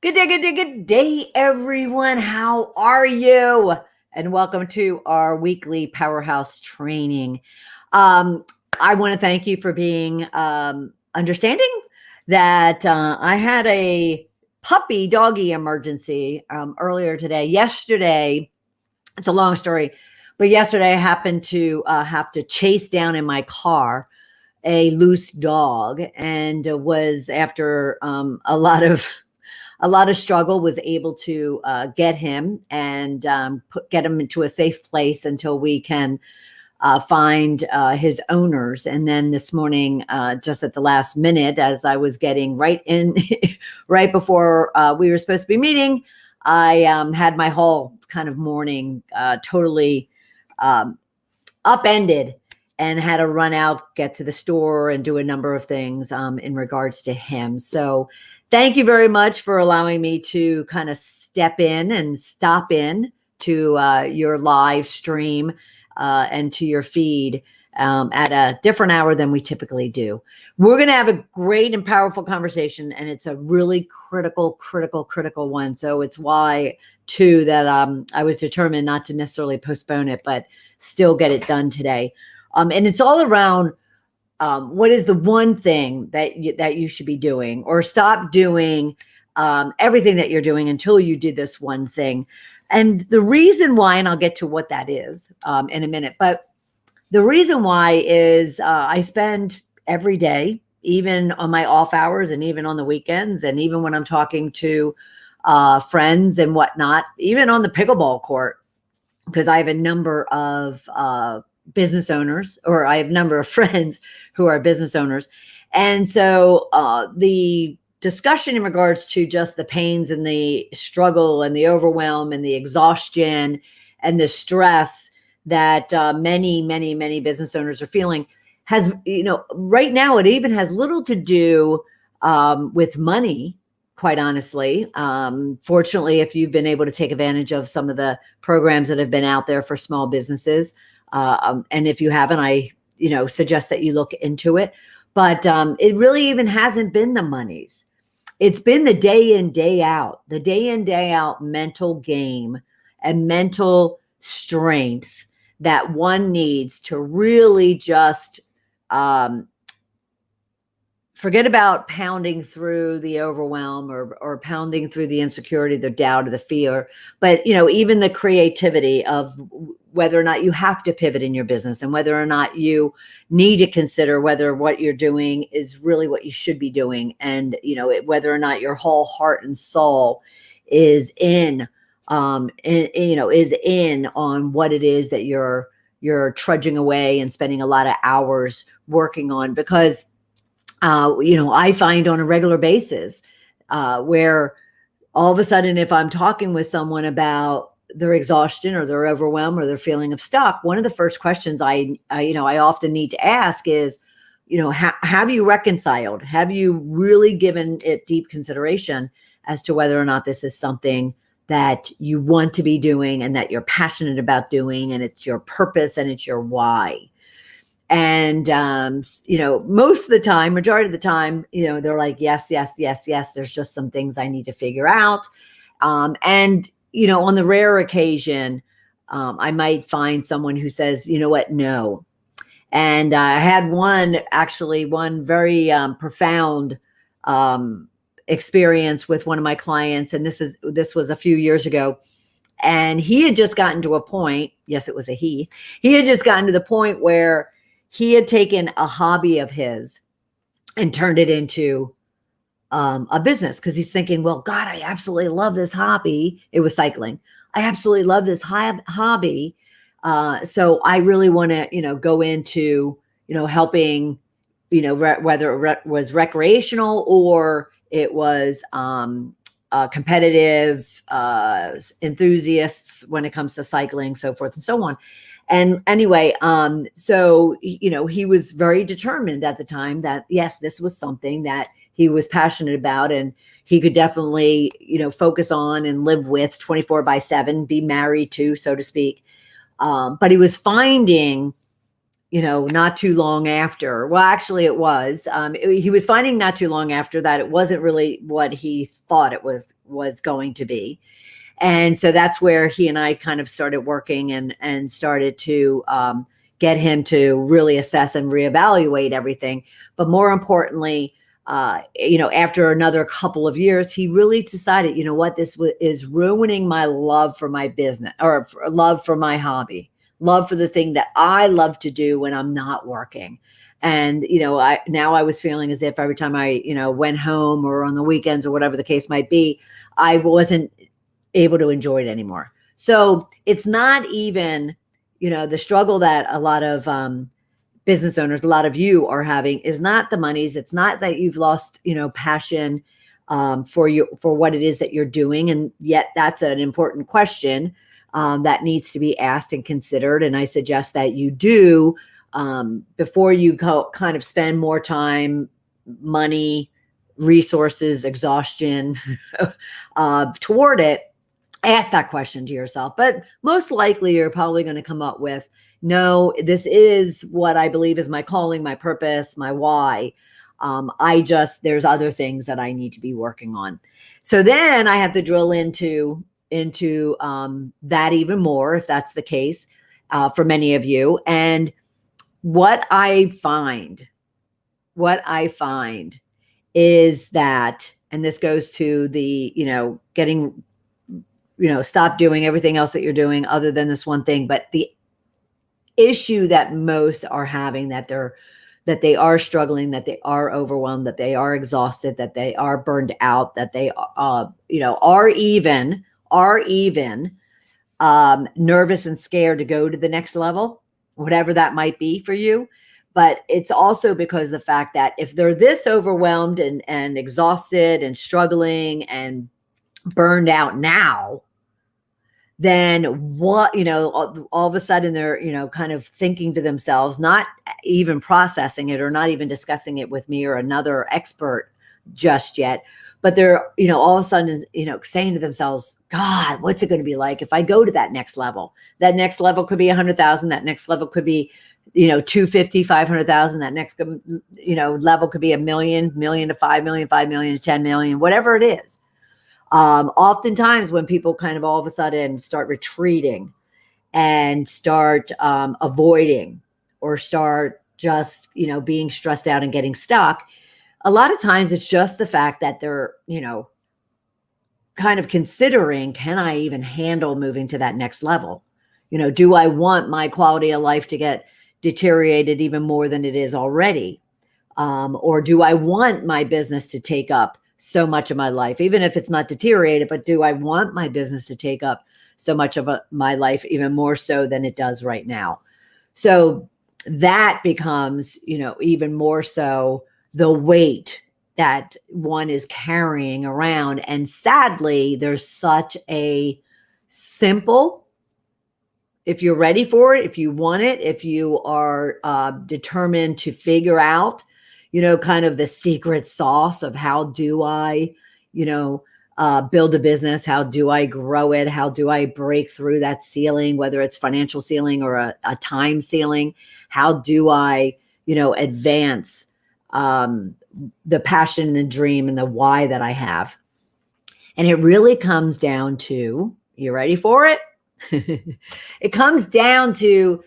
Good day, everyone. How are you? And welcome to our weekly Powerhouse training. I want to thank you for being understanding that I had a puppy doggy emergency earlier today. Yesterday, it's a long story, but yesterday I happened to have to chase down in my car a loose dog, and was after a lot of struggle, was able to get him and get him into a safe place until we can find his owners. And then this morning, just at the last minute, as I was getting right in, right before we were supposed to be meeting, I had my whole kind of morning totally upended, and had to run out, get to the store, and do a number of things in regards to him. So thank you very much for allowing me to kind of step in and stop in to your live stream and to your feed at a different hour than we typically do. We're going to have a great and powerful conversation, and it's a really critical one. So it's why, too, that I was determined not to necessarily postpone it, but still get it done today. And it's all around what is the one thing that you should be doing, or stop doing everything that you're doing until you do this one thing. And the reason why, and I'll get to what that is in a minute, but the reason why is I spend every day, even on my off hours and even on the weekends, and even when I'm talking to friends and whatnot, even on the pickleball court, because I have a number of business owners, or I have a number of friends who are business owners. And so the discussion in regards to just the pains and the struggle and the overwhelm and the exhaustion and the stress that many business owners are feeling has, right now, it even has little to do with money, quite honestly. Fortunately, if you've been able to take advantage of some of the programs that have been out there for small businesses, and if you haven't, I suggest that you look into it. But it really even hasn't been the monies. It's been the day in, day out mental game and mental strength that one needs to really just forget about pounding through the overwhelm, or pounding through the insecurity, the doubt, or the fear. But, even the creativity of whether or not you have to pivot in your business, and whether or not you need to consider whether what you're doing is really what you should be doing. And, whether or not your whole heart and soul is in on what it is that you're trudging away and spending a lot of hours working on. Because I find on a regular basis where all of a sudden, if I'm talking with someone about their exhaustion or their overwhelm or their feeling of stuck, one of the first questions I often need to ask is, have you reconciled? Have you really given it deep consideration as to whether or not this is something that you want to be doing and that you're passionate about doing, and it's your purpose and it's your why? And, most of the time, majority of the time, they're like, yes. There's just some things I need to figure out. And, on the rare occasion, I might find someone who says, you know what, no. And I had one very profound experience with one of my clients. And this was a few years ago. And he had just gotten to a point, yes, it was a he had just gotten to the point where he had taken a hobby of his and turned it into a business, because he's thinking, well, God, I absolutely love this hobby. It was cycling. I absolutely love this hobby. So I really want to, go into, helping, whether it was recreational or it was competitive enthusiasts when it comes to cycling, so forth and so on. And anyway, so, he was very determined at the time that, yes, this was something that he was passionate about, and he could definitely, focus on and live with 24/7, be married to, so to speak. But he was finding not too long after. Well, actually it was, he was finding not too long after that it wasn't really what he thought it was going to be. And so that's where he and I kind of started working and started to get him to really assess and reevaluate everything. But more importantly, after another couple of years, he really decided, you know what, this is ruining my love for my business, or love for my hobby, love for the thing that I love to do when I'm not working. And, I was feeling as if every time I, went home or on the weekends or whatever the case might be, I wasn't able to enjoy it anymore. So it's not even, the struggle that a lot of business owners, a lot of you are having, is not the monies. It's not that you've lost, passion for what it is that you're doing. And yet that's an important question that needs to be asked and considered. And I suggest that you do before you kind of spend more time, money, resources, exhaustion toward it. Ask that question to yourself. But most likely you're probably going to come up with, no, this is what I believe is my calling, my purpose, my why. There's other things that I need to be working on. So then I have to drill into that even more, if that's the case for many of you. And what I find is that, and this goes to the, getting, stop doing everything else that you're doing other than this one thing. But the issue that most are having, that they are struggling, that they are overwhelmed, that they are exhausted, that they are burned out, that they are even nervous and scared to go to the next level, whatever that might be for you. But it's also because of the fact that if they're this overwhelmed and exhausted and struggling and burned out now, then what, all of a sudden they're, kind of thinking to themselves, not even processing it or not even discussing it with me or another expert just yet, but they're, all of a sudden, saying to themselves, God, what's it going to be like if I go to that next level? That next level could be 100,000. That next level could be, 250, 500,000. That next, level could be $1 million to 5 million, 5 million to 10 million, whatever it is. Oftentimes when people kind of all of a sudden start retreating and start avoiding or start just, being stressed out and getting stuck, a lot of times it's just the fact that they're, kind of considering, can I even handle moving to that next level? Do I want my quality of life to get deteriorated even more than it is already? Or do I want my business to take up so much of my life, even if it's not deteriorated, but do I want my business to take up so much of my life, even more so than it does right now? So that becomes, even more so the weight that one is carrying around. And sadly, there's such a simple, if you're ready for it, if you want it, if you are determined to figure out, kind of the secret sauce of how do I, build a business? How do I grow it? How do I break through that ceiling, whether it's financial ceiling or a time ceiling? How do I, advance the passion and the dream and the why that I have? And it really comes down to, you ready for it? It comes down to,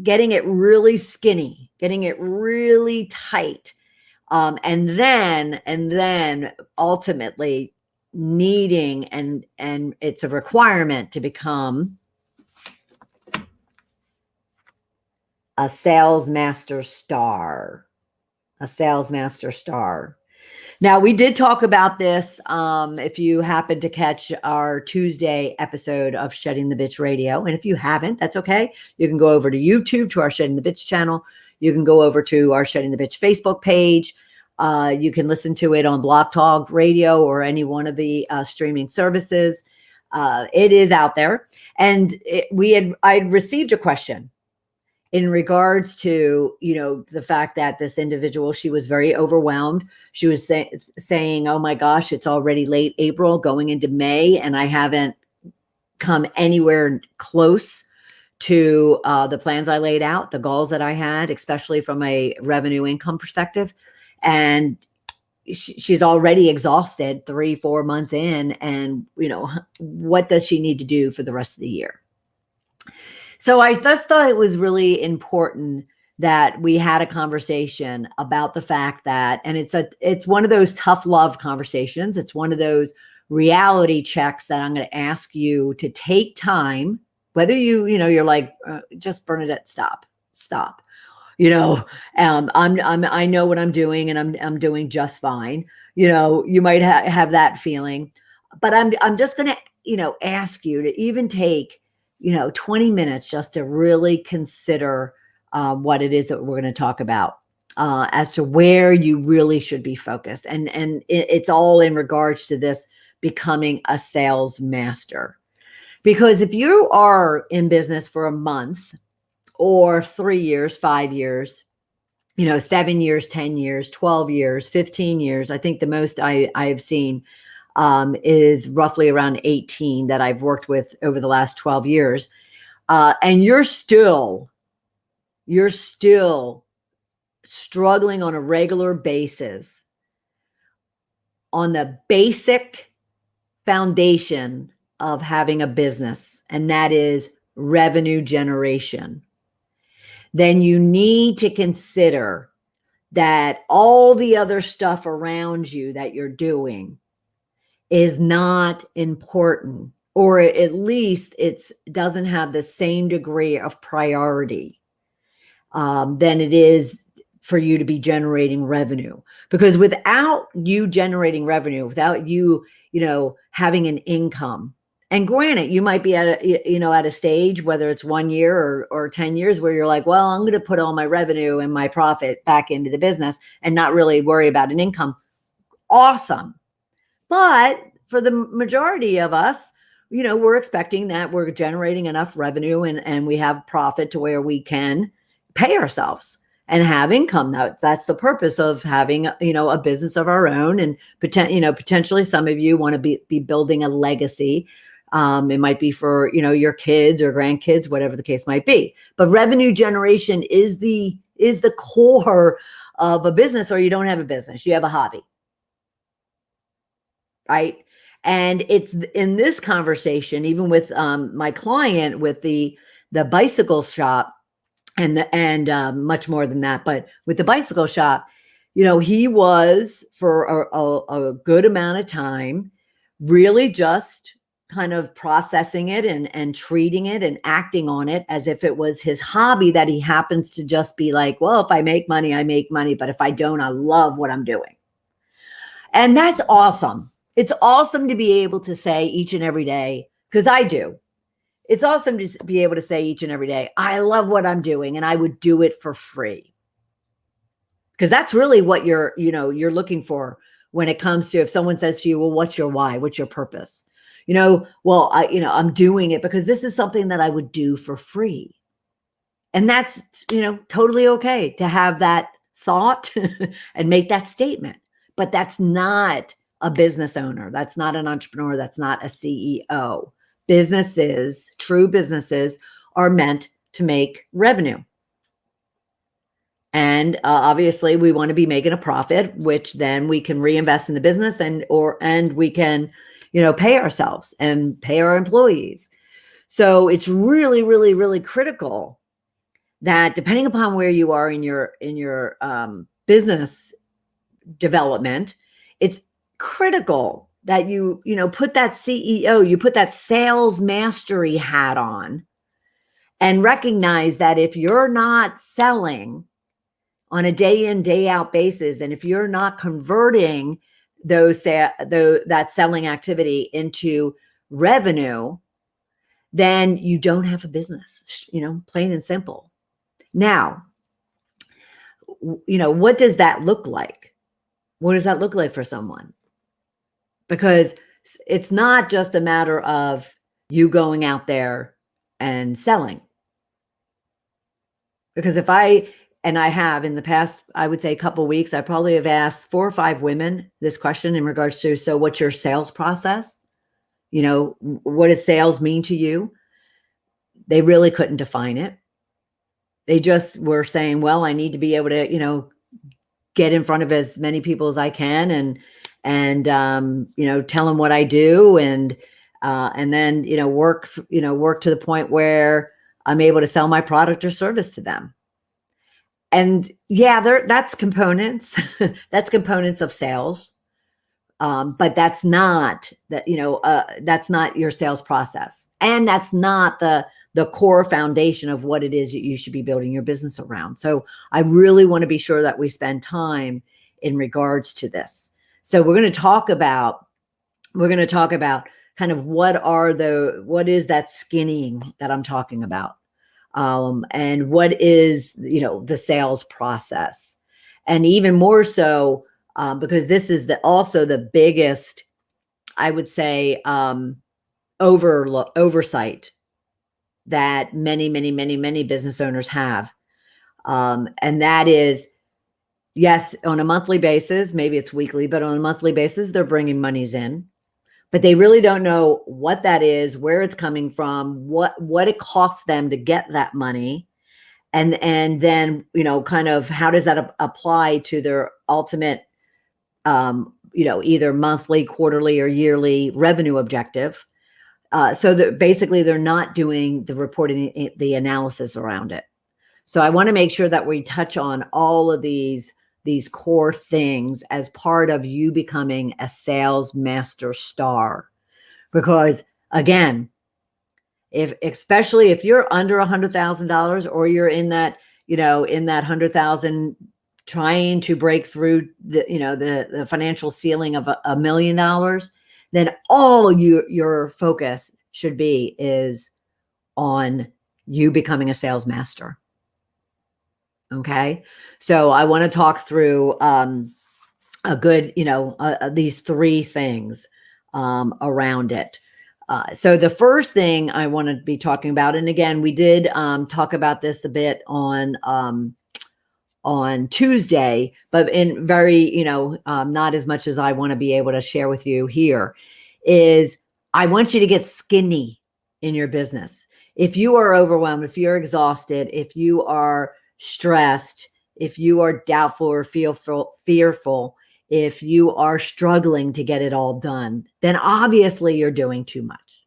getting it really skinny, getting it really tight. And then ultimately needing, and it's a requirement to become a sales master star. Now, we did talk about this. If you happen to catch our Tuesday episode of Shedding the Bitch Radio, and if you haven't, that's okay. You can go over to YouTube to our Shedding the Bitch channel. You can go over to our Shedding the Bitch Facebook page. You can listen to it on Blog Talk Radio or any one of the streaming services. It is out there. And I'd received a question in regards to, the fact that this individual, she was very overwhelmed. She was saying, oh my gosh, it's already late April going into May, and I haven't come anywhere close to the plans I laid out, the goals that I had, especially from a revenue income perspective. And she's already exhausted 3-4 months in. And, what does she need to do for the rest of the year? So I just thought it was really important that we had a conversation about the fact that, and it's one of those tough love conversations. It's one of those reality checks that I'm going to ask you to take time, whether you're like, just Bernadette, stop. I know what I'm doing and I'm doing just fine. You might have that feeling, but I'm just going to, ask you to even take, 20 minutes just to really consider what it is that we're going to talk about as to where you really should be focused. And it's all in regards to this becoming a sales master. Because if you are in business for a month or 3 years, 5 years, 7 years, 10 years, 12 years, 15 years, I think the most I've seen is roughly around 18 that I've worked with over the last 12 years. And you're still struggling on a regular basis on the basic foundation of having a business, and that is revenue generation, then you need to consider that all the other stuff around you that you're doing is not important, or at least it doesn't have the same degree of priority than it is for you to be generating revenue. Because without you generating revenue, without you, having an income, and granted, you might be at a stage, whether it's 1 year or 10 years, where you're like, well, I'm going to put all my revenue and my profit back into the business and not really worry about an income. Awesome. But for the majority of us, we're expecting that we're generating enough revenue and we have profit to where we can pay ourselves and have income. That's the purpose of having, a business of our own. And potentially some of you want to be building a legacy. It might be for, your kids or grandkids, whatever the case might be. But revenue generation is the core of a business, or you don't have a business, you have a hobby. Right. And it's in this conversation, even with my client with the bicycle shop and much more than that, but with the bicycle shop, he was for a good amount of time really just kind of processing it and treating it and acting on it as if it was his hobby, that he happens to just be like, well, if I make money, I make money. But if I don't, I love what I'm doing. And that's awesome. It's awesome to be able to say each and every day, because I do. It's awesome to be able to say each and every day, I love what I'm doing and I would do it for free. Because that's really what you're looking for when it comes to, if someone says to you, well, what's your why? What's your purpose? Well, I'm doing it because this is something that I would do for free. And that's, totally okay to have that thought and make that statement. But that's not a business owner. That's not an entrepreneur. That's not a CEO. True businesses are meant to make revenue. And obviously we want to be making a profit, which then we can reinvest in the business and we can, pay ourselves and pay our employees. So it's really, really, really critical that depending upon where you are in your business development, it's critical that you put that CEO, you put that sales mastery hat on and recognize that if you're not selling on a day in, day out basis, and if you're not converting that selling activity into revenue, then you don't have a business, plain and simple. Now, what does that look like? What does that look like for someone? Because it's not just a matter of you going out there and selling. Because I have in the past, I would say a couple of weeks, I probably have asked 4 or 5 women this question in regards to, so what's your sales process? What does sales mean to you? They really couldn't define it. They just were saying, well, I need to be able to, you know, get in front of as many people as I can and you know, tell them what I do and then, you know, work to the point where I'm able to sell my product or service to them. And yeah, that's components. That's components of sales. But that's not that, you know, that's not your sales process. And that's not the core foundation of what it is that you should be building your business around. So I really want to be sure that we spend time in regards to this. So we're going to talk about kind of what is that skinning that I'm talking about? And what is, you know, the sales process, and even more so, because this is also the biggest, I would say, oversight that many business owners have. And that is, yes, on a monthly basis, maybe it's weekly, but on a monthly basis, they're bringing monies in, but they really don't know what that is, where it's coming from, what it costs them to get that money. And then, you know, kind of how does that apply to their ultimate, you know, either monthly, quarterly, or yearly revenue objective. So that basically they're not doing the reporting, the analysis around it. So I want to make sure that we touch on all of these core things as part of you becoming a sales master star. Because again, especially if you're under $100,000 or you're in that, you know, in that 100,000, trying to break through the, you know, the financial ceiling of $1 million, then all your focus should be is on you becoming a sales master. Okay. So I want to talk through, a good, you know, these three things, around it. So the first thing I want to be talking about, and again, we did, talk about this a bit on Tuesday, but in very, you know, not as much as I want to be able to share with you here, is I want you to get skinny in your business. If you are overwhelmed, if you're exhausted, if you are stressed, if you are doubtful or fearful, if you are struggling to get it all done, then obviously you're doing too much.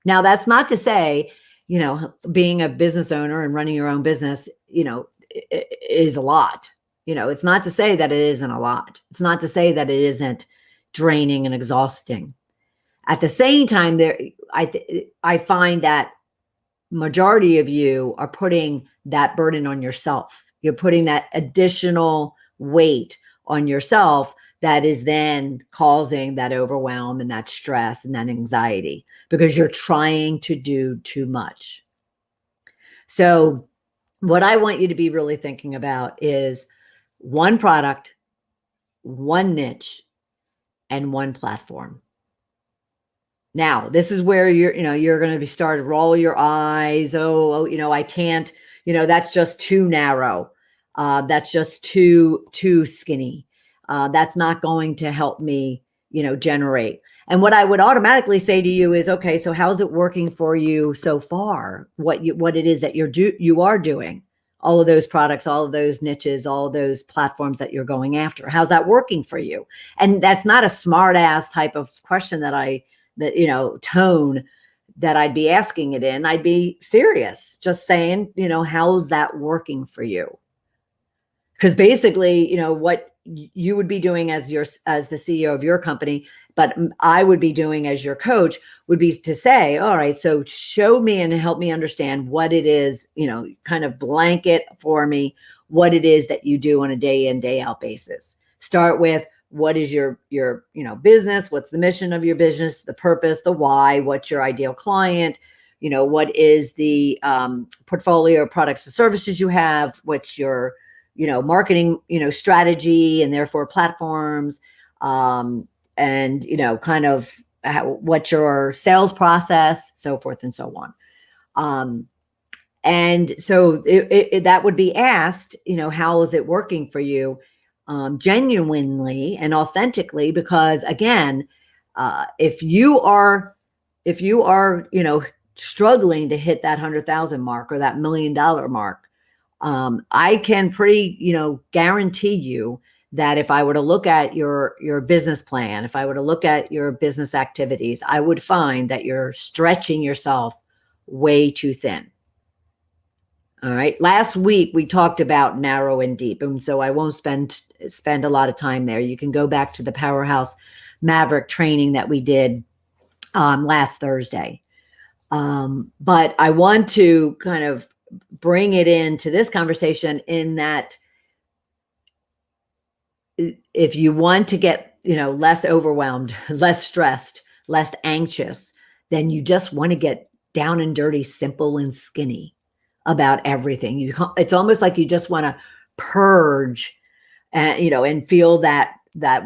Now, that's not to say, you know, being a business owner and running your own business, you know, is a lot. You know, it's not to say that it isn't a lot. It's not to say that it isn't draining and exhausting. At the same time, I find that majority of you are putting that burden on yourself. You're putting that additional weight on yourself that is then causing that overwhelm and that stress and that anxiety because you're trying to do too much. So what I want you to be really thinking about is one product, one niche, and one platform. Now, this is where you're going to be starting to roll your eyes. Oh, you know, I can't, you know, that's just too narrow. That's just too skinny. That's not going to help me, you know, generate. And what I would automatically say to you is, okay, so how's it working for you so far? What it is that you are doing, all of those products, all of those niches, all of those platforms that you're going after. How's that working for you? And that's not a smart ass type of question tone that I'd be asking it in. I'd be serious, just saying, you know, how's that working for you? Because basically, you know, what you would be doing as the CEO of your company, but I would be doing as your coach would be to say, all right, so show me and help me understand what it is, you know, kind of blanket for me, what it is that you do on a day in, day out basis. Start with what is your, you know, business? What's the mission of your business, the purpose, the why, what's your ideal client? You know, what is the portfolio of products and services you have? What's your, you know, marketing, you know, strategy and therefore platforms, and, you know, kind of what's your sales process, so forth and so on. And so that would be asked, you know, how is it working for you, genuinely and authentically? Because again, if you are, you know, struggling to hit that 100,000 mark or that $1 million mark, I can pretty, guarantee you that if I were to look at your business plan, if I were to look at your business activities, I would find that you're stretching yourself way too thin. All right. Last week we talked about narrow and deep, and so I won't spend a lot of time there. You can go back to the Powerhouse Maverick training that we did last Thursday. But I want to kind of bring it into this conversation in that if you want to get, less overwhelmed, less stressed, less anxious, then you just want to get down and dirty, simple and skinny about everything. It's almost like you just want to purge and feel that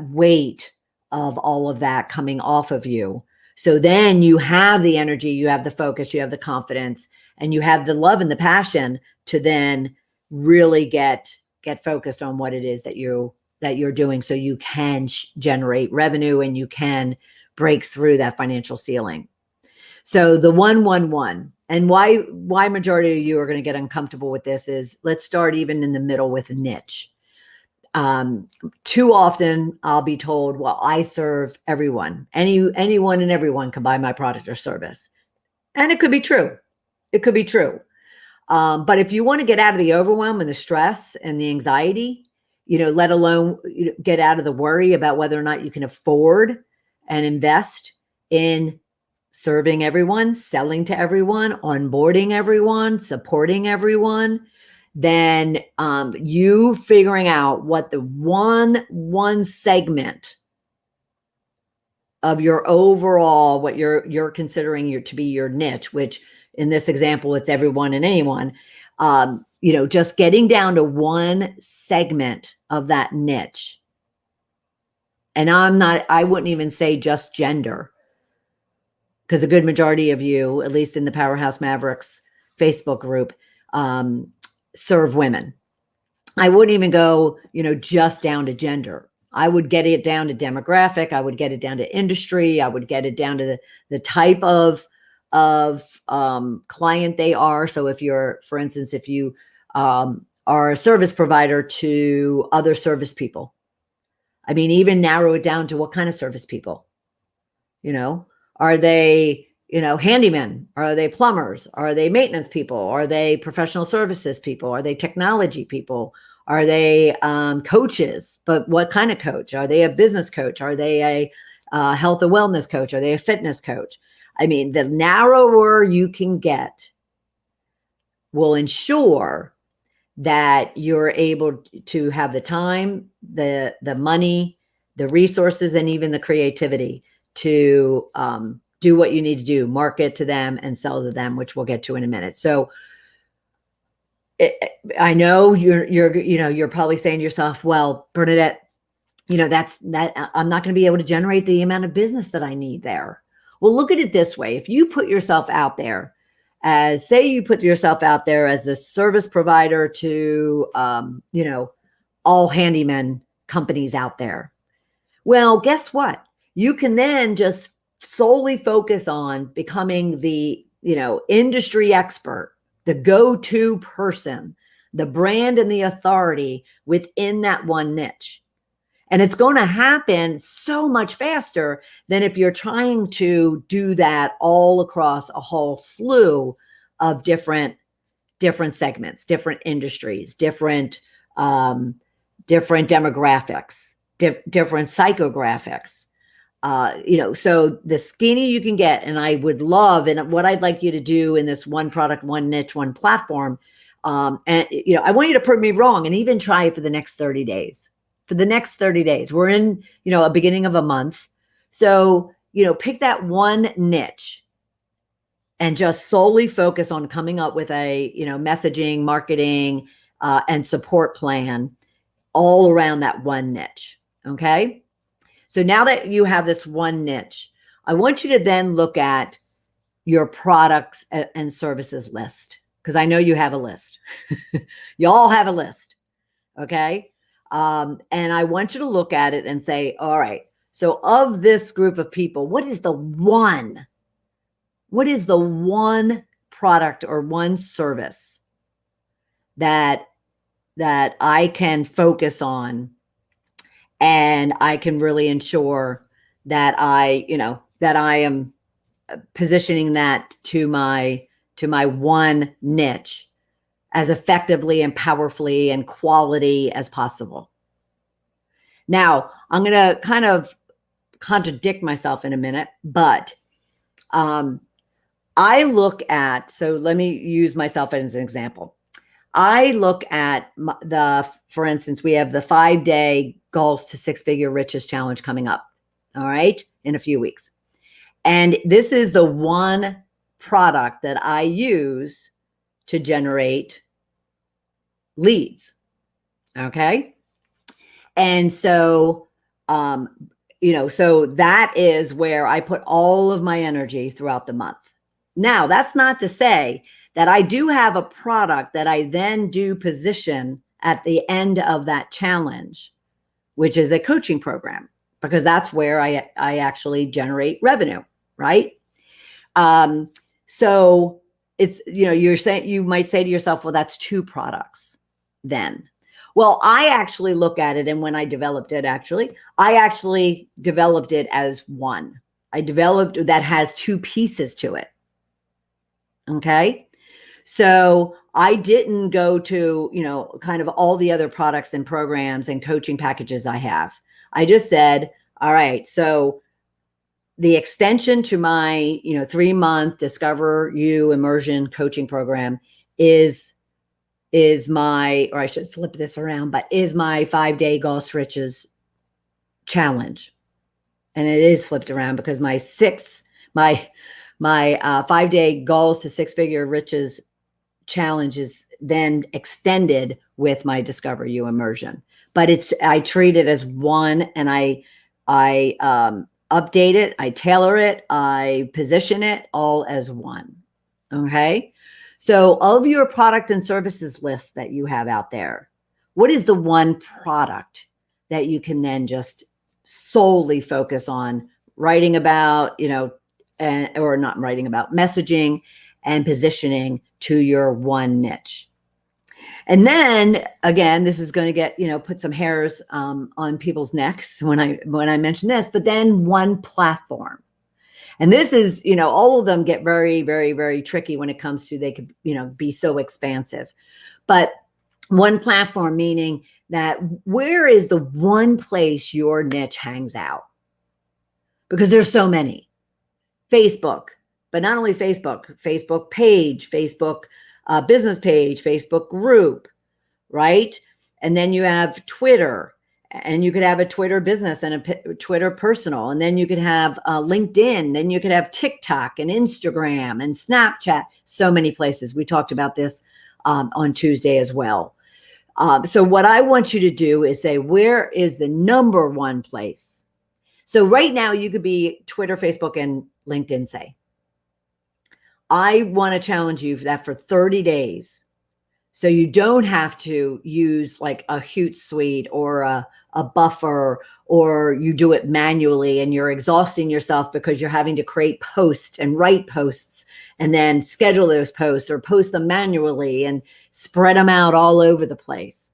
weight of all of that coming off of you. So then you have the energy, you have the focus, you have the confidence, and you have the love and the passion to then really get focused on what it is that you're doing, so you can generate revenue and you can break through that financial ceiling. So the 111, and why majority of you are going to get uncomfortable with this is, let's start even in the middle with a niche. Too often I'll be told, well, I serve everyone. Anyone and everyone can buy my product or service. And it could be true. It could be true. But if you want to get out of the overwhelm and the stress and the anxiety, let alone get out of the worry about whether or not you can afford and invest in serving everyone, selling to everyone, onboarding everyone, supporting everyone, then you figuring out what the one segment of your overall, what you're considering to be your niche, which in this example, it's everyone and anyone, just getting down to one segment of that niche. And I wouldn't even say just gender, because a good majority of you, at least in the Powerhouse Mavericks Facebook group, serve women. I wouldn't even go, just down to gender. I would get it down to demographic. I would get it down to industry. I would get it down to the type of client they are. So if you're, for instance, if you are a service provider to other service people, even narrow it down to what kind of service people, are they, handymen? Are they plumbers? Are they maintenance people? Are they professional services people? Are they technology people? Are they coaches? But what kind of coach? Are they a business coach? Are they a health and wellness coach? Are they a fitness coach? The narrower you can get will ensure that you're able to have the time, the money, the resources, and even the creativity to do what you need to do, market to them and sell to them, which we'll get to in a minute. So I know you're probably saying to yourself, well, Bernadette, I'm not going to be able to generate the amount of business that I need there. Well, look at it this way. If you put yourself out there as, say you put yourself out there as a service provider to, all handyman companies out there. Well, guess what? You can then just solely focus on becoming the, industry expert, the go-to person, the brand and the authority within that one niche. And it's going to happen so much faster than if you're trying to do that all across a whole slew of different segments, different industries, different demographics, different psychographics. So the skinny you can get, and I would love, and what I'd like you to do in this one product, one niche, one platform. I want you to prove me wrong and even try it for the next 30 days. For the next 30 days, we're in, a beginning of a month. So, pick that one niche and just solely focus on coming up with a, messaging, marketing, and support plan all around that one niche. Okay. So now that you have this one niche, I want you to then look at your products and services list, because I know you have a list. You all have a list. Okay. And I want you to look at it and say, all right, so of this group of people, what is the one What is the one product or one service that I can focus on, and I can really ensure that I am positioning that to my one niche as effectively and powerfully and quality as possible. Now, I'm going to kind of contradict myself in a minute, but I look at, so let me use myself as an example. I look at for instance, we have the 5-day Goals to Six-Figure Riches Challenge coming up, all right, in a few weeks. And this is the one product that I use to generate leads, okay? And so, so that is where I put all of my energy throughout the month. Now, that's not to say that I do have a product that I then do position at the end of that challenge, which is a coaching program, because that's where I actually generate revenue, right? So it's, you might say to yourself, well, that's two products then. Well, I actually look at it, and when I developed it, I actually developed it as one. I developed that has two pieces to it. Okay. So I didn't go to, kind of all the other products and programs and coaching packages I have. I just said, all right, so the extension to my, 3-month Discover You Immersion coaching program is my, or I should flip this around, but is my 5-day Goals to Riches challenge. And it is flipped around because my 5-day Goals to Six-Figure Riches challenge is then extended with my Discover You immersion. But I treat it as one, and I update it, I tailor it, I position it all as one. Okay. So of your product and services list that you have out there, what is the one product that you can then just solely focus on writing about, or not writing about, messaging and positioning to your one niche? And then again, this is going to get, put some hairs on people's necks when I mention this, but then one platform. And this is, all of them get very, very, very tricky when it comes to, they could, be so expansive. But one platform, meaning that where is the one place your niche hangs out? Because there's so many. Facebook, but not only Facebook page, Facebook business page, Facebook group, right? And then you have Twitter, and you could have a Twitter business and a Twitter personal. And then you could have LinkedIn, then you could have TikTok and Instagram and Snapchat, so many places. We talked about this on Tuesday as well. So what I want you to do is say, where is the number one place? So right now you could be Twitter, Facebook, and LinkedIn, say. I want to challenge you for that for 30 days. So you don't have to use like a Hootsuite or a buffer, or you do it manually and you're exhausting yourself because you're having to create posts and write posts and then schedule those posts or post them manually and spread them out all over the place.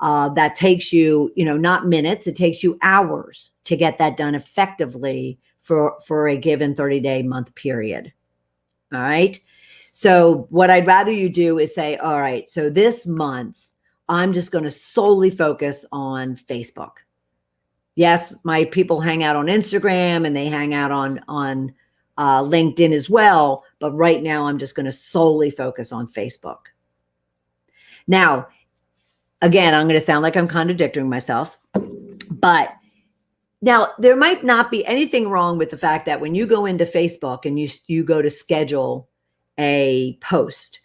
That takes you, not minutes, it takes you hours to get that done effectively for a given 30-day month period. All right. So what I'd rather you do is say, all right, so this month, I'm just going to solely focus on Facebook. Yes, my people hang out on Instagram and they hang out on LinkedIn as well. But right now, I'm just going to solely focus on Facebook. Now, again, I'm going to sound like I'm contradicting myself, but now there might not be anything wrong with the fact that when you go into Facebook and you go to schedule a post,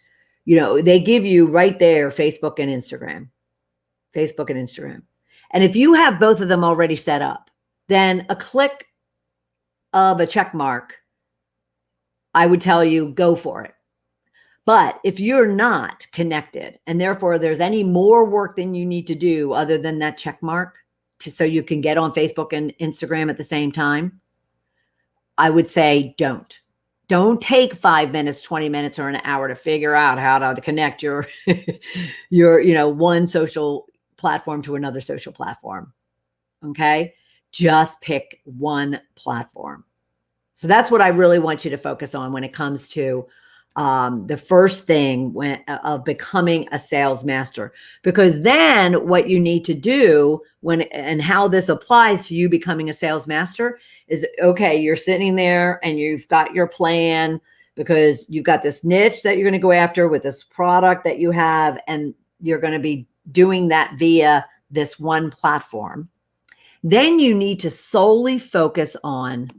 they give you right there Facebook and Instagram. And if you have both of them already set up, then a click of a check mark, I would tell you, go for it. But if you're not connected and therefore there's any more work than you need to do other than that check mark so you can get on Facebook and Instagram at the same time, I would say don't Don't take 5 minutes, 20 minutes, or an hour to figure out how to connect your, one social platform to another social platform. Okay. Just pick one platform. So that's what I really want you to focus on when it comes to the first thing of becoming a sales master, because then what you need to do and how this applies to you becoming a sales master is, okay, you're sitting there and you've got your plan because you've got this niche that you're going to go after with this product that you have, and you're going to be doing that via this one platform. Then you need to solely focus on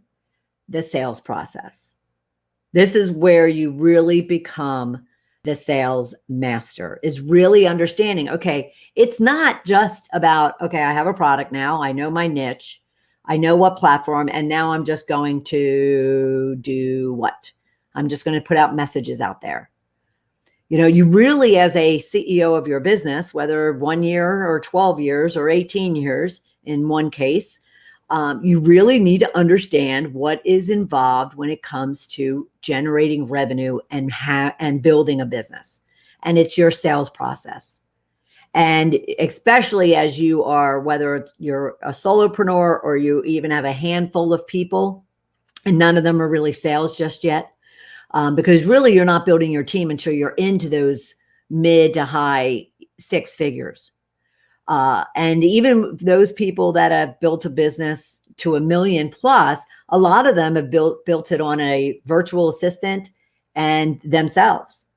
the sales process. This is where you really become the sales master, is really understanding, okay, it's not just about, okay, I have a product now, I know my niche, I know what platform, and now I'm just going to do what? I'm just going to put out messages out there. You really, as a CEO of your business, whether 1 year or 12 years or 18 years in one case, you really need to understand what is involved when it comes to generating revenue and building a business. And it's your sales process. And especially as you are, whether you're a solopreneur or you even have a handful of people, and none of them are really sales just yet, because really you're not building your team until you're into those mid to high six figures. And even those people that have built a business to $1 million plus, a lot of them have built it on a virtual assistant and themselves.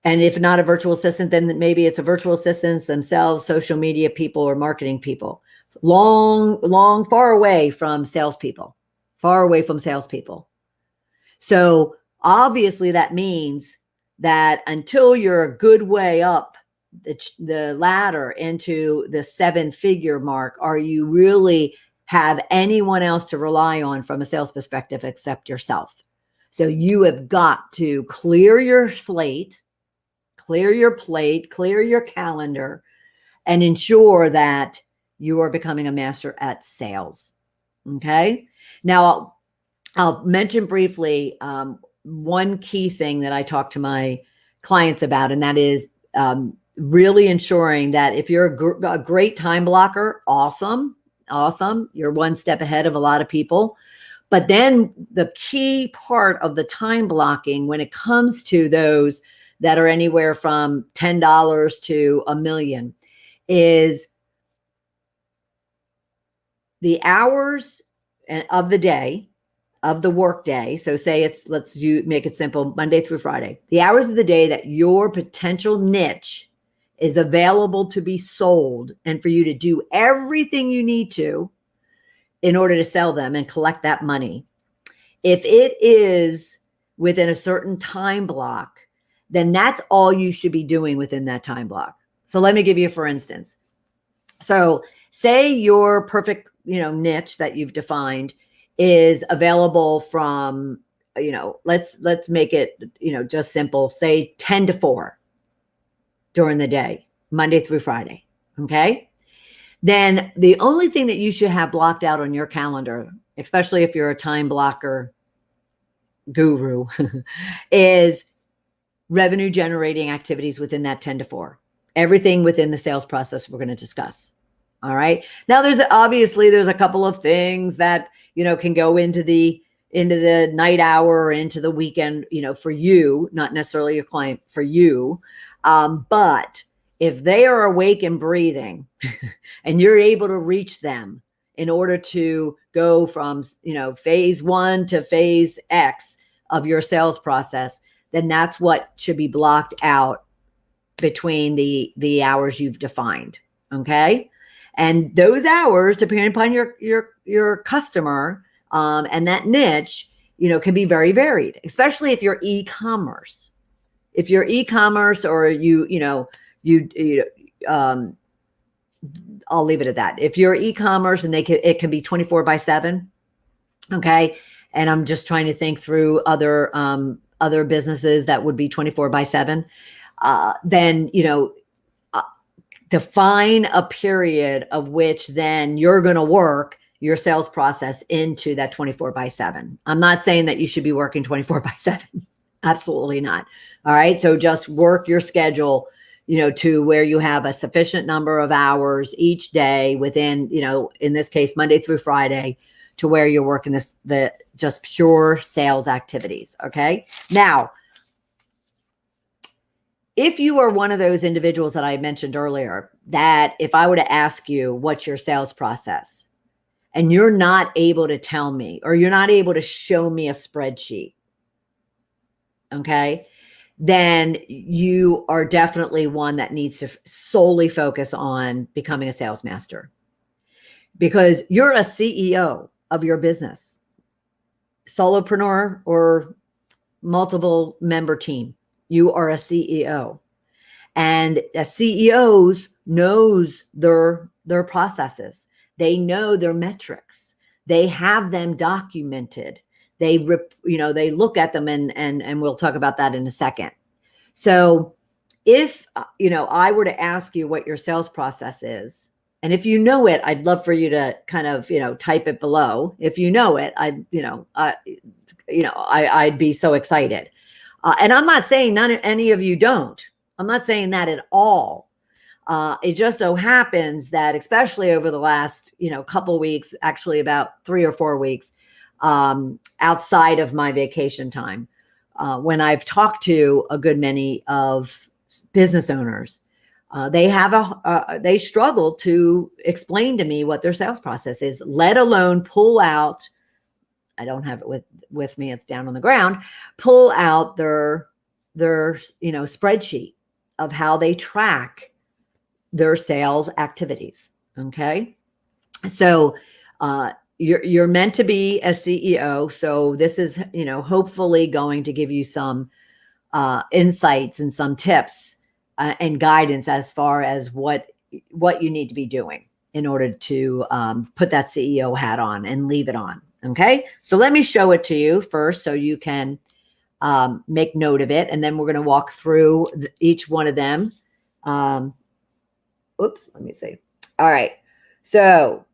And if not a virtual assistant, then maybe it's a virtual assistant themselves, social media people, or marketing people. Far away from salespeople. So obviously that means that until you're a good way up the ladder into the 7-figure mark, are you really have anyone else to rely on from a sales perspective except yourself? So you have got to clear your slate, clear your plate, clear your calendar, and ensure that you are becoming a master at sales. Okay. Now I'll mention briefly one key thing that I talk to my clients about, and that is really ensuring that if you're a great time blocker, awesome. You're one step ahead of a lot of people. But then the key part of the time blocking when it comes to those that are anywhere from $10 to $1 million is the hours of the day, of the work day. So say let's make it simple, Monday through Friday. The hours of the day that your potential niche is available to be sold and for you to do everything you need to in order to sell them and collect that money. If it is within a certain time block, then that's all you should be doing within that time block. So let me give you, for instance. So say your perfect, niche that you've defined is available from, let's make it, just simple, say 10 to 4 during the day, Monday through Friday. Okay. Then the only thing that you should have blocked out on your calendar, especially if you're a time blocker guru, is revenue generating activities within that 10 to 4, everything within the sales process we're going to discuss. All right. Now there's a couple of things that, can go into the night hour or into the weekend, for you, not necessarily your client, for you. But if they are awake and breathing and you're able to reach them in order to go from, phase 1 to phase X of your sales process, then that's what should be blocked out between the hours you've defined. Okay. And those hours, depending upon your customer, and that niche, can be very varied, especially if you're e-commerce. If you're e-commerce or I'll leave it at that. If you're e-commerce and it can be 24/7. Okay. And I'm just trying to think through other businesses that would be 24/7. Then, define a period of which then you're going to work, your sales process into that 24/7. I'm not saying that you should be working 24/7. Absolutely not. All right. So just work your schedule, to where you have a sufficient number of hours each day within, in this case, Monday through Friday, to where you're working the just pure sales activities. Okay. Now, if you are one of those individuals that I mentioned earlier, that if I were to ask you what's your sales process and you're not able to tell me, or you're not able to show me a spreadsheet, okay, then you are definitely one that needs to solely focus on becoming a sales master, because you're a CEO of your business, solopreneur or multiple member team. You are a CEO, and CEOs knows their processes. They know their metrics. They have them documented. They look at them, and we'll talk about that in a second. So if, I were to ask you what your sales process is, and if you know it, I'd love for you to kind of, type it below. If you know it, I'd be so excited. And I'm not saying any of you don't. I'm not saying that at all. It just so happens that, especially over the last, couple weeks, actually about 3 or 4 weeks, outside of my vacation time, when I've talked to a good many of business owners, they struggle to explain to me what their sales process is, let alone pull out. I don't have it with me. It's down on the ground. Pull out their spreadsheet of how they track their sales activities. Okay. So, you're meant to be a CEO. So this is, hopefully going to give you some, insights and some tips, and guidance as far as what you need to be doing in order to, put that CEO hat on and leave it on. Okay. So let me show it to you first so you can make note of it. And then we're going to walk through each one of them. Oops, let me see. All right. So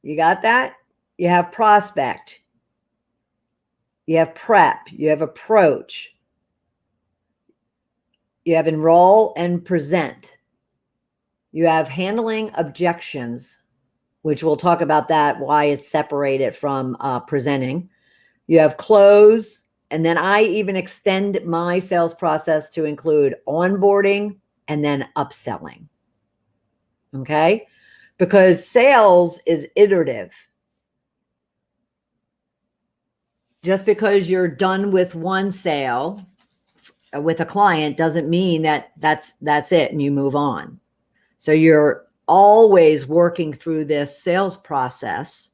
you got that? You have prospect. You have prep. You have approach. You have enroll and present. You have handling objections, which we'll talk about that, why it's separated from presenting. You have close, and then I even extend my sales process to include onboarding and then upselling. Okay? Because sales is iterative. Just because you're done with one sale with a client doesn't mean that that's it and you move on. So you're always working through this sales process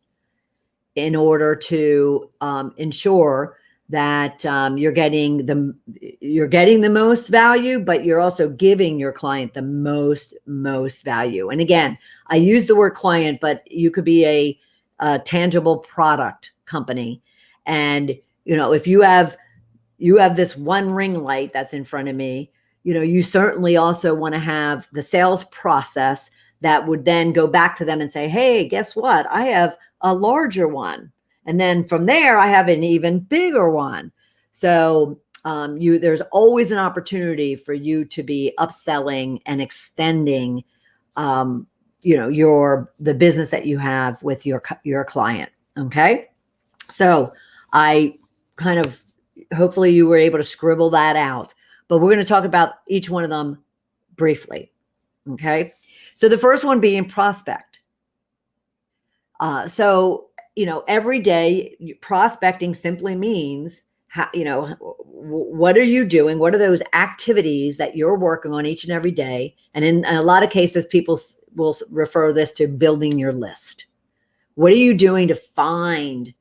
in order to ensure that you're getting the most value, but you're also giving your client the most value. And again, I use the word client, but you could be a tangible product company. And, if you have this one ring light that's in front of me, you certainly also want to have the sales process that would then go back to them and say, hey, guess what? I have a larger one. And then from there, I have an even bigger one. So there's always an opportunity for you to be upselling and extending, the business that you have with your client. Okay. So I hopefully you were able to scribble that out, but we're going to talk about each one of them briefly. Okay. So the first one being prospect. Every day prospecting simply means, what are you doing? What are those activities that you're working on each and every day? And in a lot of cases, people will refer this to building your list. What are you doing to find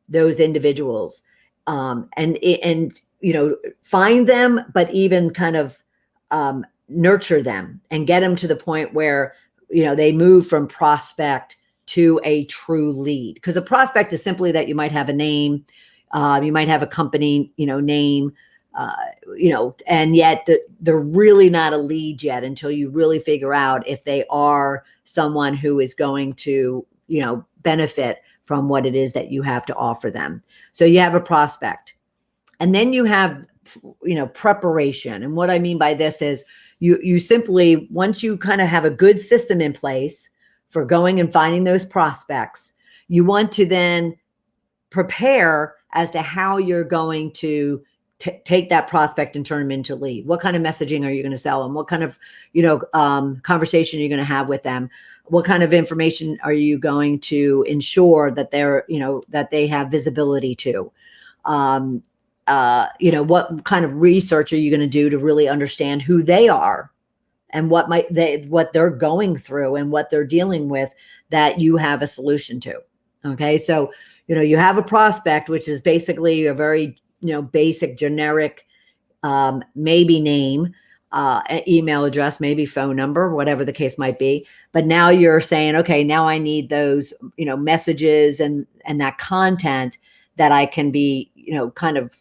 those individuals? And find them, but even kind of nurture them and get them to the point where, they move from prospect to a true lead. Because a prospect is simply that you might have a name, you might have a company, name, and yet they're really not a lead yet until you really figure out if they are someone who is going to, benefit from what it is that you have to offer them. So you have a prospect, and then you have, preparation. And what I mean by this is you simply, once you kind of have a good system in place for going and finding those prospects, you want to then prepare as to how you're going to take that prospect and turn them into lead. What kind of messaging are you going to sell them? What kind of, conversation are you going to have with them? What kind of information are you going to ensure that they're, that they have visibility to? What kind of research are you going to do to really understand who they are and what they're going through and what they're dealing with that you have a solution to? Okay. So, you have a prospect, which is basically a very, basic, generic, maybe name, email address, maybe phone number, whatever the case might be. But now you're saying, okay, now I need those, messages and that content that I can be, kind of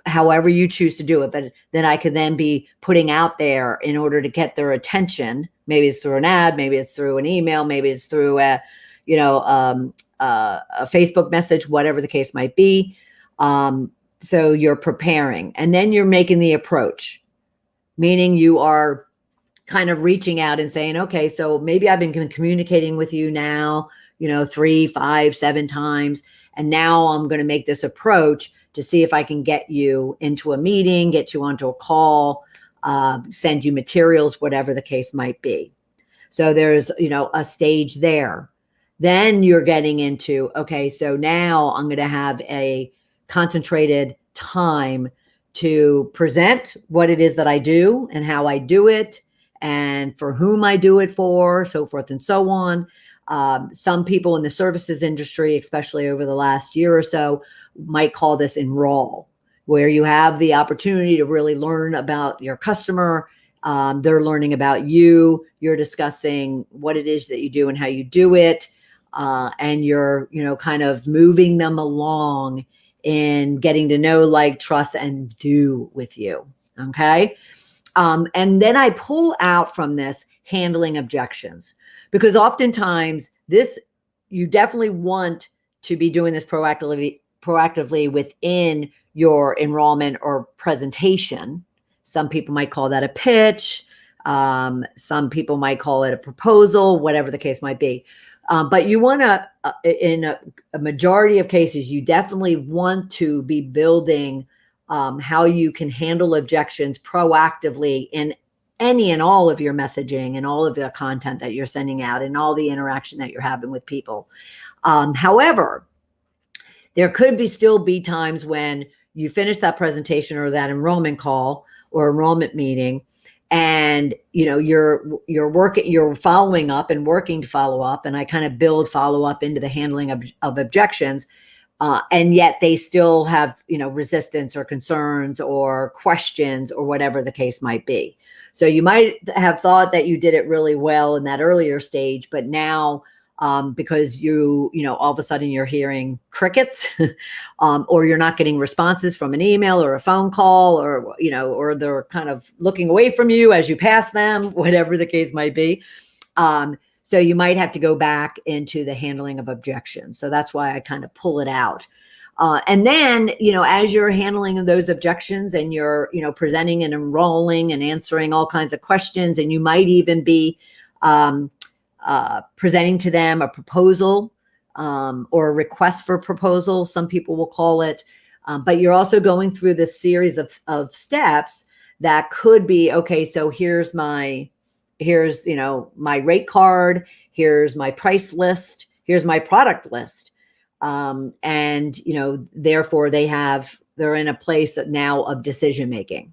however you choose to do it. But then I could then be putting out there in order to get their attention. Maybe it's through an ad, maybe it's through an email, maybe it's through a Facebook message, whatever the case might be. So you're preparing, and then you're making the approach, meaning you are kind of reaching out and saying, okay, so maybe I've been communicating with you now, 3, 5, 7 times. And now I'm going to make this approach to see if I can get you into a meeting, get you onto a call, send you materials, whatever the case might be. So there's, a stage there. Then you're getting into, okay, so now I'm going to have a concentrated time to present what it is that I do and how I do it and for whom I do it for, so forth and so on. Some people in the services industry, especially over the last year or so, might call this enroll, where you have the opportunity to really learn about your customer. They're learning about you. You're discussing what it is that you do and how you do it. And you're, kind of moving them along in getting to know, like, trust, and do with you. Okay. And then I pull out from this handling objections, because oftentimes you definitely want to be doing this proactively within your enrollment or presentation. Some people might call that a pitch. Some people might call it a proposal, whatever the case might be. But you want to, in a majority of cases, you definitely want to be building how you can handle objections proactively in any and all of your messaging and all of the content that you're sending out and all the interaction that you're having with people. However, there could still be times when you finish that presentation or that enrollment call or enrollment meeting, and you're following up and working to follow up, and I kind of build follow up into the handling of objections, and yet they still have resistance or concerns or questions or whatever the case might be. So you might have thought that you did it really well in that earlier stage, but now because all of a sudden you're hearing crickets, or you're not getting responses from an email or a phone call, or they're kind of looking away from you as you pass them, whatever the case might be. So you might have to go back into the handling of objections. So that's why I kind of pull it out. And then, as you're handling those objections and you're, presenting and enrolling and answering all kinds of questions, and you might even be presenting to them a proposal or a request for proposal, some people will call it. But you're also going through this series of steps that could be, okay, so here's my rate card, here's my price list, here's my product list. And, therefore they're in a place now of decision making.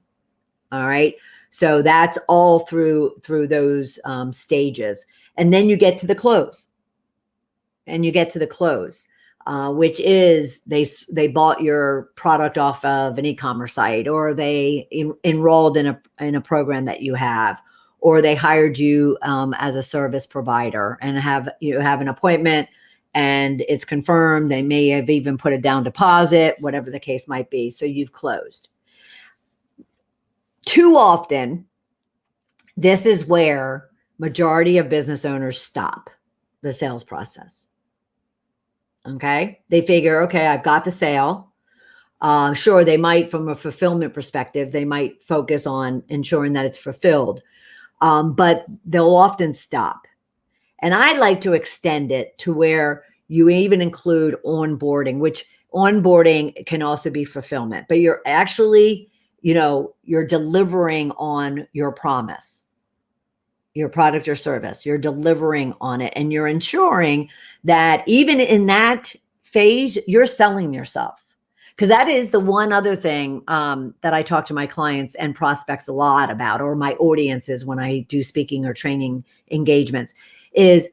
All right. So that's all through those stages. And then you get to the close. Which is they bought your product off of an e-commerce site, or they enrolled in a program that you have, or they hired you as a service provider and have an appointment and it's confirmed. They may have even put a down deposit, whatever the case might be. So you've closed. Too often, this is where majority of business owners stop the sales process. Okay. They figure, okay, I've got the sale. Sure, they might, from a fulfillment perspective, they might focus on ensuring that it's fulfilled, but they'll often stop. And I like to extend it to where you even include onboarding, which onboarding can also be fulfillment, but you're actually, you're delivering on your promise, your product or service, you're delivering on it, and you're ensuring that even in that phase, you're selling yourself. Because that is the one other thing that I talk to my clients and prospects a lot about, or my audiences when I do speaking or training engagements, is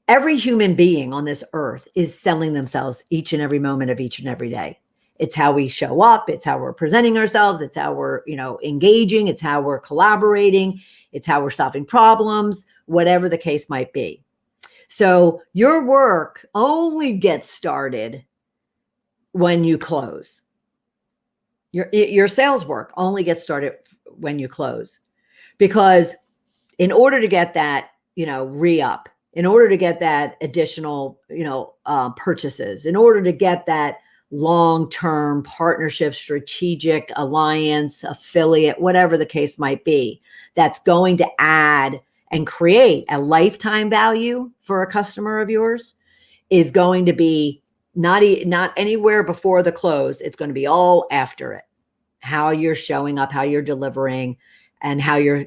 every human being on this earth is selling themselves each and every moment of each and every day. It's how we show up. It's how we're presenting ourselves. It's how we're, engaging. It's how we're collaborating. It's how we're solving problems, whatever the case might be. So your work only gets started when you close. Your sales work only gets started when you close, because in order to get that, re-up, in order to get that additional, purchases, in order to get that long-term partnership, strategic alliance, affiliate, whatever the case might be, that's going to add and create a lifetime value for a customer of yours, is going to be not anywhere before the close. It's going to be all after it. How you're showing up, how you're delivering, and how you're,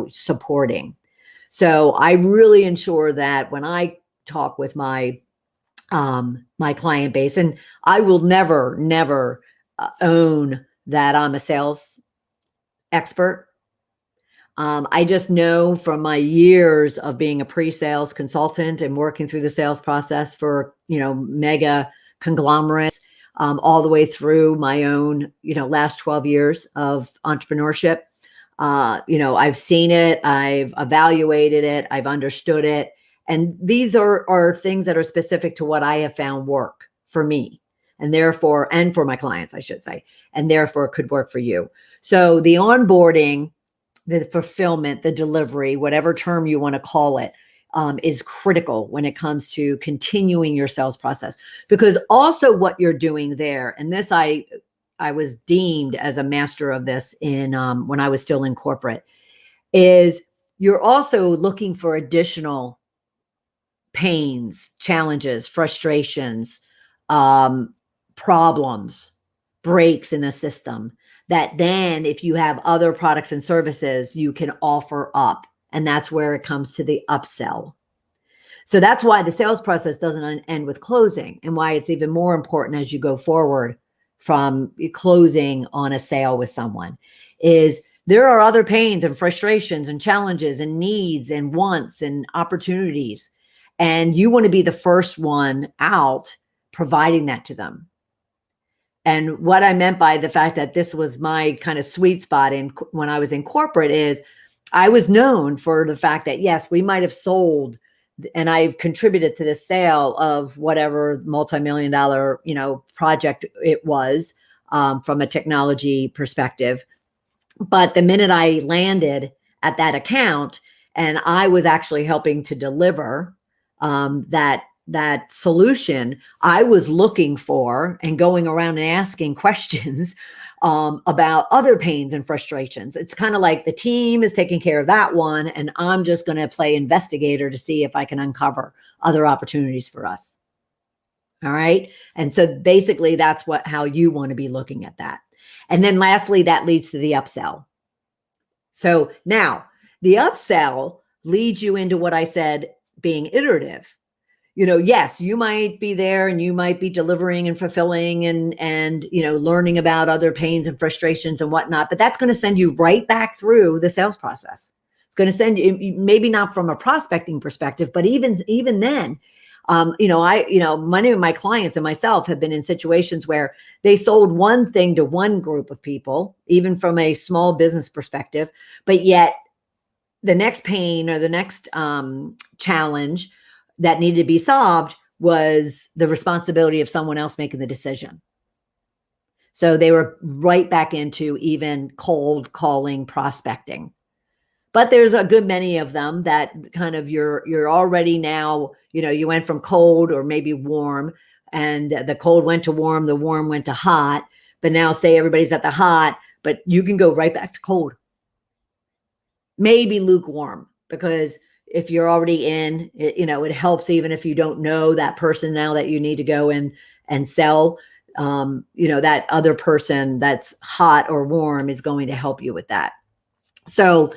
supporting. So I really ensure that when I talk with my client base, and I will never own that I'm a sales expert. I just know from my years of being a pre-sales consultant and working through the sales process for, mega conglomerates, all the way through my own, last 12 years of entrepreneurship. I've seen it, I've evaluated it, I've understood it. And these are things that are specific to what I have found work for me, and therefore, and for my clients, I should say, and therefore could work for you. So the onboarding, the fulfillment, the delivery, whatever term you want to call it, is critical when it comes to continuing your sales process. Because also what you're doing there, and this I was deemed as a master of this in when I was still in corporate, is you're also looking for additional pains, challenges, frustrations, problems, breaks in the system, that then if you have other products and services, you can offer up. And that's where it comes to the upsell. So that's why the sales process doesn't end with closing, and why it's even more important as you go forward from closing on a sale with someone, is there are other pains and frustrations and challenges and needs and wants and opportunities. And you want to be the first one out providing that to them. And what I meant by the fact that this was my kind of sweet spot when I was in corporate is I was known for the fact that, yes, we might have sold, and I've contributed to the sale of whatever multi-million-dollar, project it was, from a technology perspective. But the minute I landed at that account and I was actually helping to deliver that solution, I was looking for and going around and asking questions about other pains and frustrations. It's kind of like the team is taking care of that one, and I'm just going to play investigator to see if I can uncover other opportunities for us. All right. And so basically that's how you want to be looking at that. And then lastly, that leads to the upsell. So now the upsell leads you into what I said, being iterative. Yes, you might be there and you might be delivering and fulfilling and learning about other pains and frustrations and whatnot, but that's going to send you right back through the sales process. It's going to send you, maybe not from a prospecting perspective, but even then, many of my clients and myself have been in situations where they sold one thing to one group of people, even from a small business perspective, but yet the next pain or the next challenge that needed to be solved was the responsibility of someone else making the decision. So they were right back into even cold calling, prospecting. But there's a good many of them that kind of you're already now, you went from cold or maybe warm, and the cold went to warm, the warm went to hot. But now say everybody's at the hot, but you can go right back to cold. Maybe lukewarm, because if you're already in, it helps even if you don't know that person now that you need to go in and sell. That other person that's hot or warm is going to help you with that. So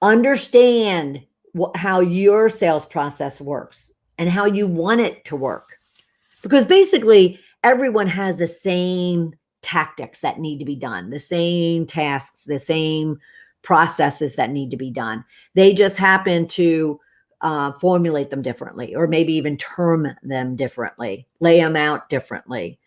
understand how your sales process works and how you want it to work. Because basically everyone has the same tactics that need to be done, the same tasks, the same processes that need to be done. They just happen to formulate them differently, or maybe even term them differently, lay them out differently,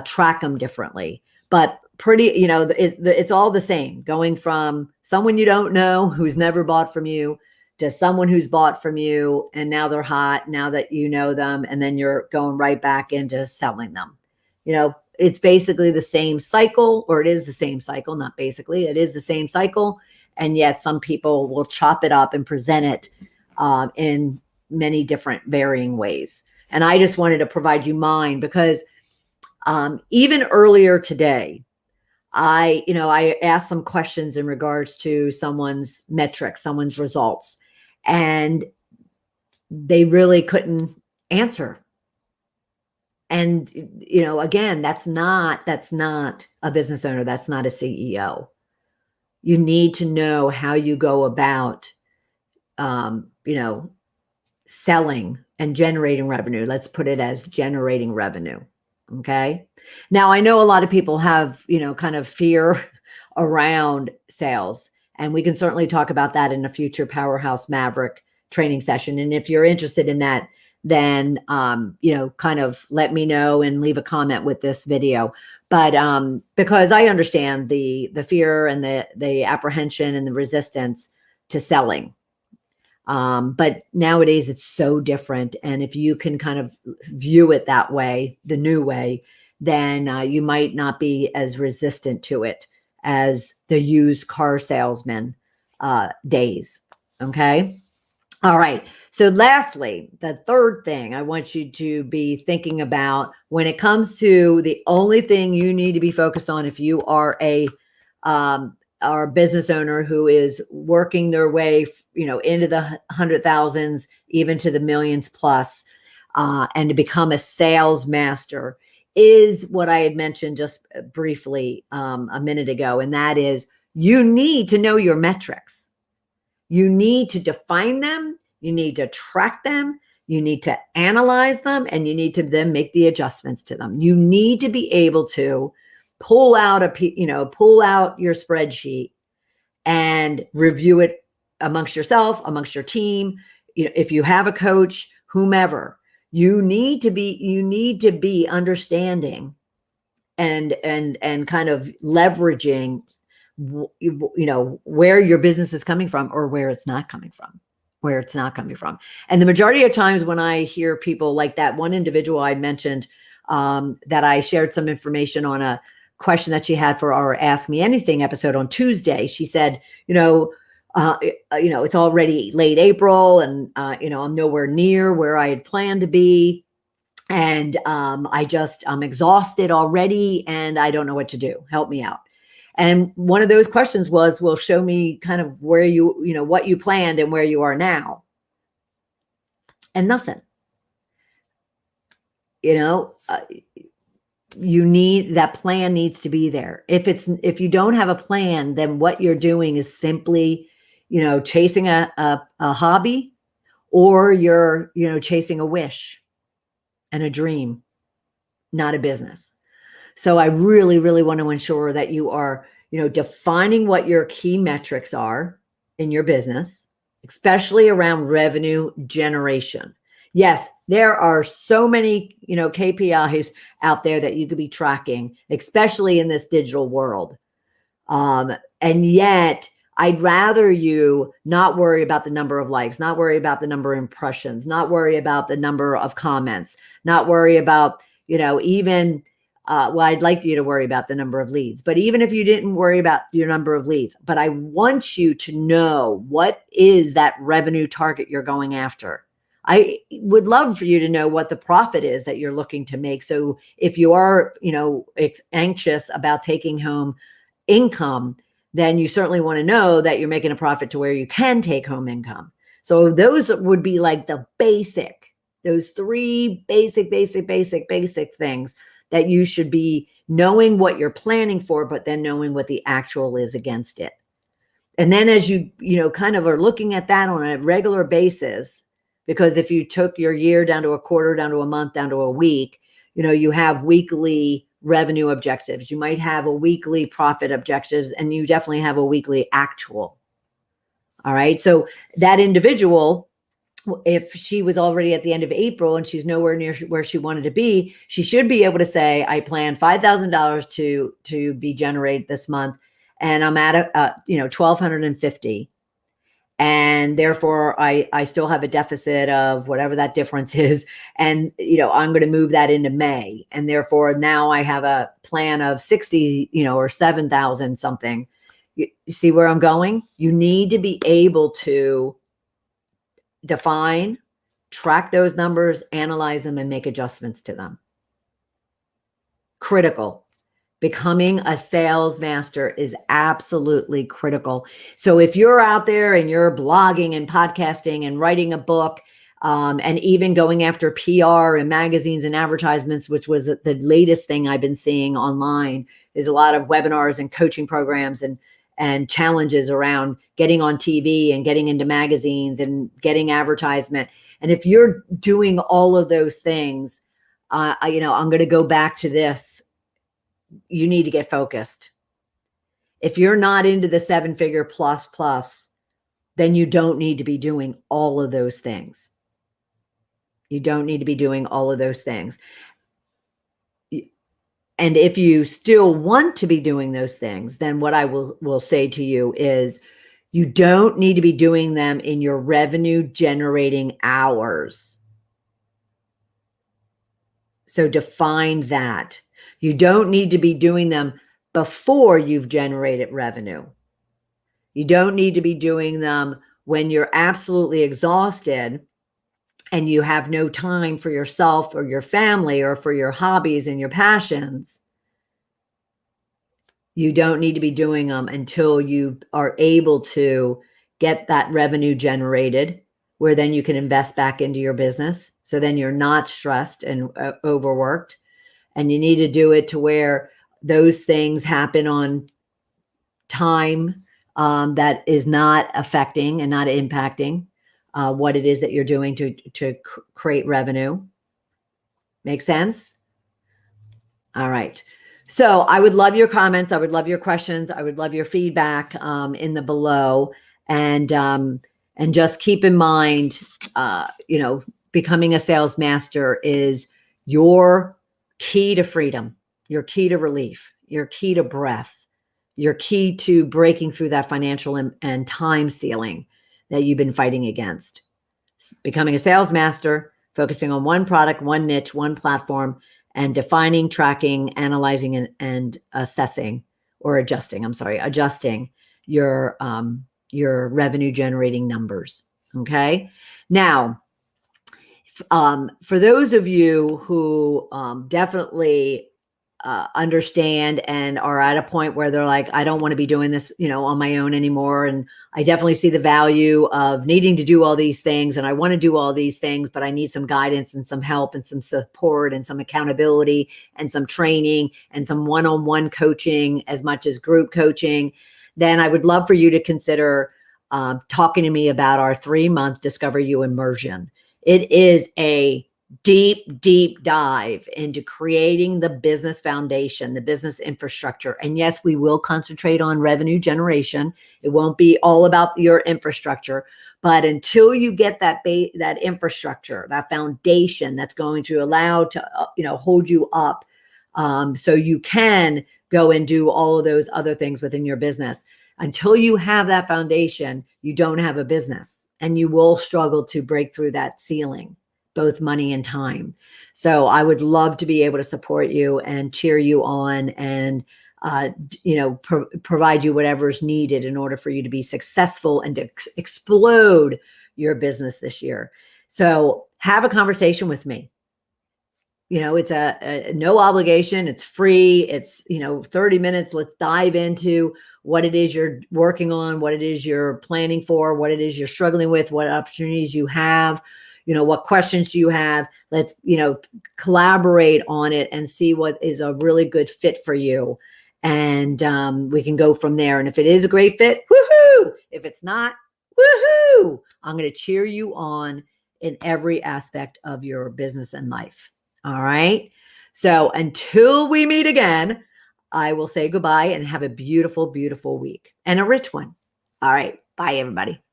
track them differently. But it's all the same, going from someone you don't know who's never bought from you to someone who's bought from you and now they're hot now that you know them, and then you're going right back into selling them. It's basically the same cycle, or it is the same cycle, not basically, it is the same cycle. And yet some people will chop it up and present it in many different varying ways. And I just wanted to provide you mine, because even earlier today, I asked some questions in regards to someone's metrics, someone's results, and they really couldn't answer. And, again, that's not a business owner. That's not a CEO. You need to know how you go about, selling and generating revenue. Let's put it as generating revenue. Okay. Now, I know a lot of people have, kind of fear around sales, and we can certainly talk about that in a future Powerhouse Maverick training session. And if you're interested in that, then, kind of let me know and leave a comment with this video. But because I understand the fear and the apprehension and the resistance to selling. But nowadays it's so different. And if you can kind of view it that way, the new way, then you might not be as resistant to it as the used car salesman days. Okay. All right. So lastly, the third thing I want you to be thinking about when it comes to the only thing you need to be focused on if you are our business owner who is working their way, into the 100,000s, even to the millions plus, and to become a sales master, is what I had mentioned just briefly a minute ago. And that is, you need to know your metrics. You need to define them. You need to track them. You need to analyze them, and you need to then make the adjustments to them. You need to be able to pull out your spreadsheet and review it amongst yourself, amongst your team. If you have a coach, whomever, you need to be understanding and kind of leveraging, where your business is coming from or where it's not coming from. And the majority of times when I hear people like that one individual I mentioned, that I shared some information on a question that she had for our Ask Me Anything episode on Tuesday. She said, it's already late April, and, I'm nowhere near where I had planned to be. And I'm exhausted already, and I don't know what to do. Help me out. And one of those questions was, well, show me kind of where what you planned and where you are now. And nothing. That plan needs to be there. If you don't have a plan, then what you're doing is simply, chasing a hobby, or you're, chasing a wish and a dream, not a business. So I really, really want to ensure that you are, defining what your key metrics are in your business, especially around revenue generation. Yes, there are so many, KPIs out there that you could be tracking, especially in this digital world. And yet I'd rather you not worry about the number of likes, not worry about the number of impressions, not worry about the number of comments, not worry about, even well, I'd like you to worry about the number of leads, but even if you didn't worry about your number of leads, but I want you to know what is that revenue target you're going after. I would love for you to know what the profit is that you're looking to make. So if you are, anxious about taking home income, then you certainly want to know that you're making a profit to where you can take home income. So those would be like those three basic things that you should be knowing what you're planning for, but then knowing what the actual is against it. And then as you kind of are looking at that on a regular basis, because if you took your year down to a quarter, down to a month, down to a week, you have weekly revenue objectives. You might have a weekly profit objectives, and you definitely have a weekly actual. All right. So that individual, if she was already at the end of April and she's nowhere near where she wanted to be, she should be able to say, I plan $5,000 to be generated this month, and I'm at $1,250. And therefore I still have a deficit of whatever that difference is. And, I'm going to move that into May. And therefore now I have a plan of 60, or 7,000 something. You see where I'm going? You need to be able to define, track those numbers, analyze them, and make adjustments to them. Critical. Becoming a sales master is absolutely critical. So if you're out there and you're blogging and podcasting and writing a book, and even going after PR and magazines and advertisements, which was the latest thing I've been seeing online, is a lot of webinars and coaching programs and challenges around getting on TV and getting into magazines and getting advertisement. And if you're doing all of those things, I'm going to go back to this. You need to get focused. If you're not into the 7-figure plus, then you don't need to be doing all of those things. You don't need to be doing all of those things. And if you still want to be doing those things, then what I will say to you is you don't need to be doing them in your revenue generating hours. So define that. You don't need to be doing them before you've generated revenue. You don't need to be doing them when you're absolutely exhausted and you have no time for yourself or your family or for your hobbies and your passions. You don't need to be doing them until you are able to get that revenue generated, where then you can invest back into your business. So then you're not stressed and overworked. And you need to do it to where those things happen on time that is not affecting and not impacting what it is that you're doing to create revenue. Make sense? All right. So I would love your comments. I would love your questions. I would love your feedback in the below. And just keep in mind, becoming a sales master is your key to freedom, your key to relief, your key to breath, your key to breaking through that financial and time ceiling that you've been fighting against. Becoming a sales master, focusing on one product, one niche, one platform, and defining, tracking, analyzing, and adjusting your revenue generating numbers. Okay. Now, for those of you who definitely understand and are at a point where they're like, I don't want to be doing this, on my own anymore. And I definitely see the value of needing to do all these things. And I want to do all these things, but I need some guidance and some help and some support and some accountability and some training and some one-on-one coaching as much as group coaching. Then I would love for you to consider talking to me about our 3-month Discover You immersion. It is a deep dive into creating the business foundation, the business infrastructure. And yes, we will concentrate on revenue generation. It won't be all about your infrastructure, but until you get that infrastructure, that foundation that's going to allow to, hold you up, so you can go and do all of those other things within your business. Until you have that foundation, you don't have a business, and you will struggle to break through that ceiling both money and time. So I would love to be able to support you and cheer you on and provide you whatever's needed in order for you to be successful and to explode your business this year. So have a conversation with me. It's a no obligation. It's free. It's, 30 minutes. Let's dive into what it is you're working on, what it is you're planning for, what it is you're struggling with, what opportunities you have, what questions do you have? Let's, collaborate on it and see what is a really good fit for you. And we can go from there. And if it is a great fit, woohoo! If it's not, woohoo! I'm going to cheer you on in every aspect of your business and life. All right. So until we meet again, I will say goodbye and have a beautiful, beautiful week and a rich one. All right. Bye, everybody.